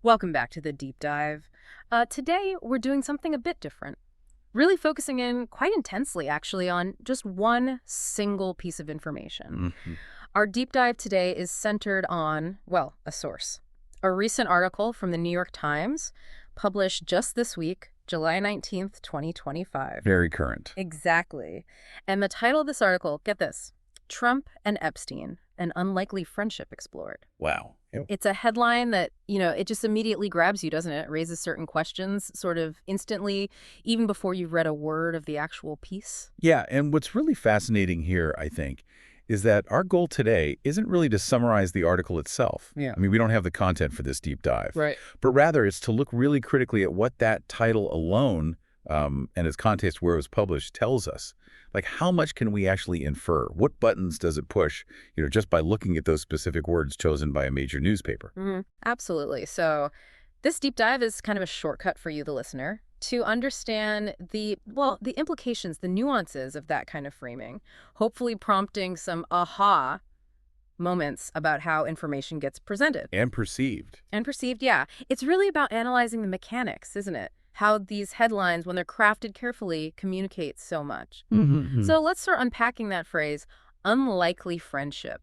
Welcome back to the deep dive. Today, we're doing something a bit different. Really focusing in quite intensely, actually, on just one single piece of information. Mhm. Our deep dive today is centered on, well, a source. A recent article from the New York Times, published just this week, July 19th, 2025. Very current. Exactly. And the title of this article, get this, Trump and Epstein, an unlikely friendship explored. Wow. It's a headline that, it just immediately grabs you, doesn't it? It raises certain questions sort of instantly, even before you've read a word of the actual piece. Yeah, and what's really fascinating here, I think, is that our goal today isn't really to summarize the article itself. Yeah. I mean, we don't have the content for this deep dive. Right. But rather, it's to look really critically at what that title alone and its context where it was published tells us. Like, how much can we actually infer? What buttons does it push, just by looking at those specific words chosen by a major newspaper? Absolutely. So this deep dive is kind of a shortcut for you, the listener, to understand the implications, the nuances of that kind of framing, hopefully prompting some aha moments about how information gets presented. And perceived. And perceived, yeah. It's really about analyzing the mechanics, isn't it? How these headlines, when they're crafted carefully, communicate so much. So let's start unpacking that phrase, unlikely friendship.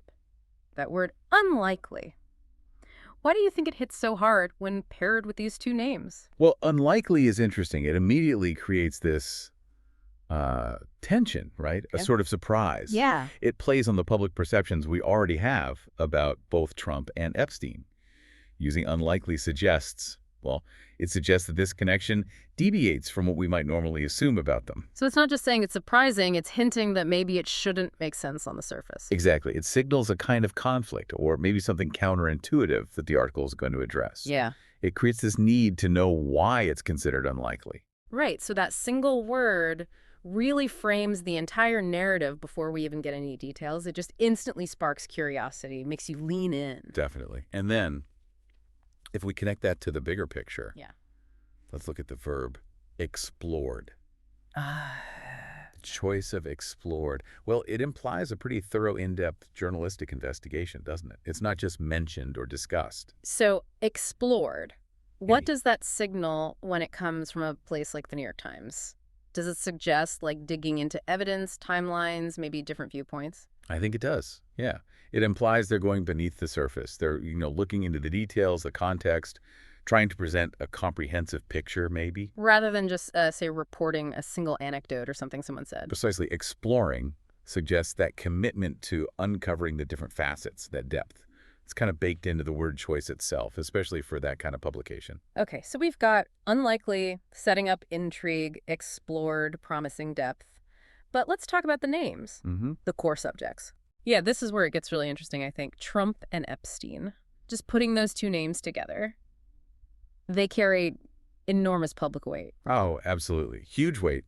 That word, unlikely. Why do you think it hits so hard when paired with these two names? Well, unlikely is interesting. It immediately creates this tension, right? A Yeah. sort of surprise. Yeah. It plays on the public perceptions we already have about both Trump and Epstein. Using unlikely it suggests that this connection deviates from what we might normally assume about them. So it's not just saying it's surprising, it's hinting that maybe it shouldn't make sense on the surface. Exactly. It signals a kind of conflict or maybe something counterintuitive that the article is going to address. Yeah. It creates this need to know why it's considered unlikely. Right. So that single word really frames the entire narrative before we even get any details. It just instantly sparks curiosity, makes you lean in. Definitely. And then, if we connect that to the bigger picture, Yeah. let's look at the verb explored. Ah. Choice of explored. Well, it implies a pretty thorough, in-depth journalistic investigation, doesn't it? It's not just mentioned or discussed. So explored. What Maybe. does that signal when it comes from a place like the New York Times? Does it suggest like digging into evidence, timelines, maybe different viewpoints? I think it does. Yeah. It implies they're going beneath the surface. They're, looking into the details, the context, trying to present a comprehensive picture, maybe. Rather than just, say, reporting a single anecdote or something someone said. Precisely, exploring suggests that commitment to uncovering the different facets, that depth. It's kind of baked into the word choice itself, especially for that kind of publication. Okay, so we've got unlikely, setting up intrigue, explored, promising depth. But let's talk about the names, the core subjects. Yeah, this is where it gets really interesting, I think. Trump and Epstein. Just putting those two names together, they carry enormous public weight. Oh, absolutely. Huge weight.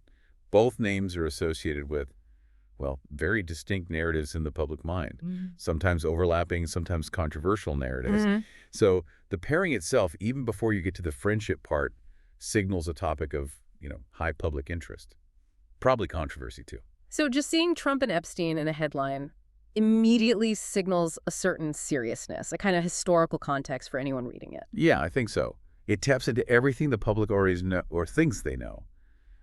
Both names are associated with, very distinct narratives in the public mind. Sometimes overlapping, sometimes controversial narratives. So the pairing itself, even before you get to the friendship part, signals a topic of, high public interest. Probably controversy, too. So just seeing Trump and Epstein in a headline immediately signals a certain seriousness, a kind of historical context for anyone reading it. Yeah, I think so. It taps into everything the public already know or thinks they know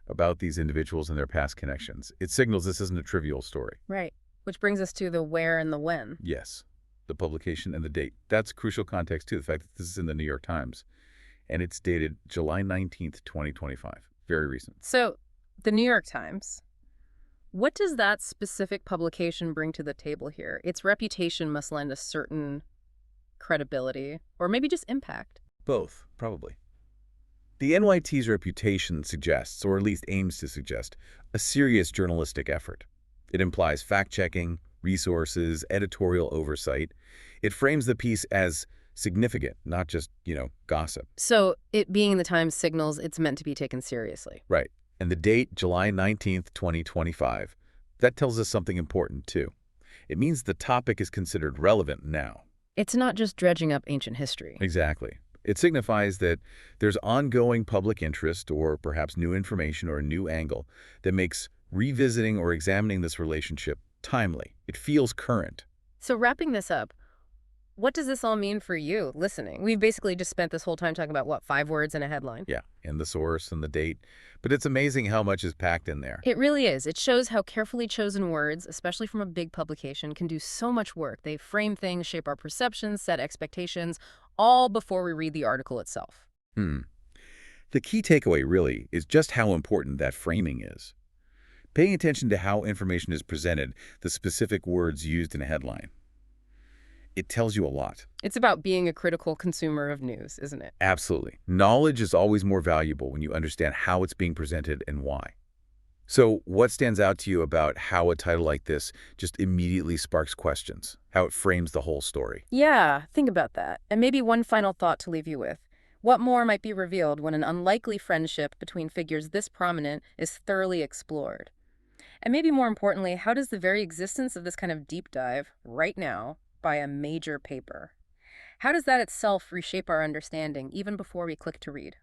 about these individuals and their past connections. It signals this isn't a trivial story. Right. Which brings us to the where and the when. Yes, the publication and the date. That's crucial context, too, the fact that this is in the New York Times. And it's dated July 19th, 2025. Very recent. So the New York Times, what does that specific publication bring to the table here? Its reputation must lend a certain credibility or maybe just impact. Both, probably. The NYT's reputation suggests, or at least aims to suggest, a serious journalistic effort. It implies fact-checking, resources, editorial oversight. It frames the piece as significant, not just, gossip. So it being in the Times signals it's meant to be taken seriously. Right. And the date, July 19th, 2025, that tells us something important, too. It means the topic is considered relevant now. It's not just dredging up ancient history. Exactly. It signifies that there's ongoing public interest or perhaps new information or a new angle that makes revisiting or examining this relationship timely. It feels current. So wrapping this up, what does this all mean for you listening? We've basically just spent this whole time talking about, what, 5 words in a headline? Yeah, and the source and the date. But it's amazing how much is packed in there. It really is. It shows how carefully chosen words, especially from a big publication, can do so much work. They frame things, shape our perceptions, set expectations, all before we read the article itself. Hmm. The key takeaway, really, is just how important that framing is. Paying attention to how information is presented, the specific words used in a headline. It tells you a lot. It's about being a critical consumer of news, isn't it? Absolutely. Knowledge is always more valuable when you understand how it's being presented and why. So what stands out to you about how a title like this just immediately sparks questions, how it frames the whole story? Yeah, think about that. And maybe one final thought to leave you with. What more might be revealed when an unlikely friendship between figures this prominent is thoroughly explored? And maybe more importantly, how does the very existence of this kind of deep dive right now by a major paper, how does that itself reshape our understanding even before we click to read?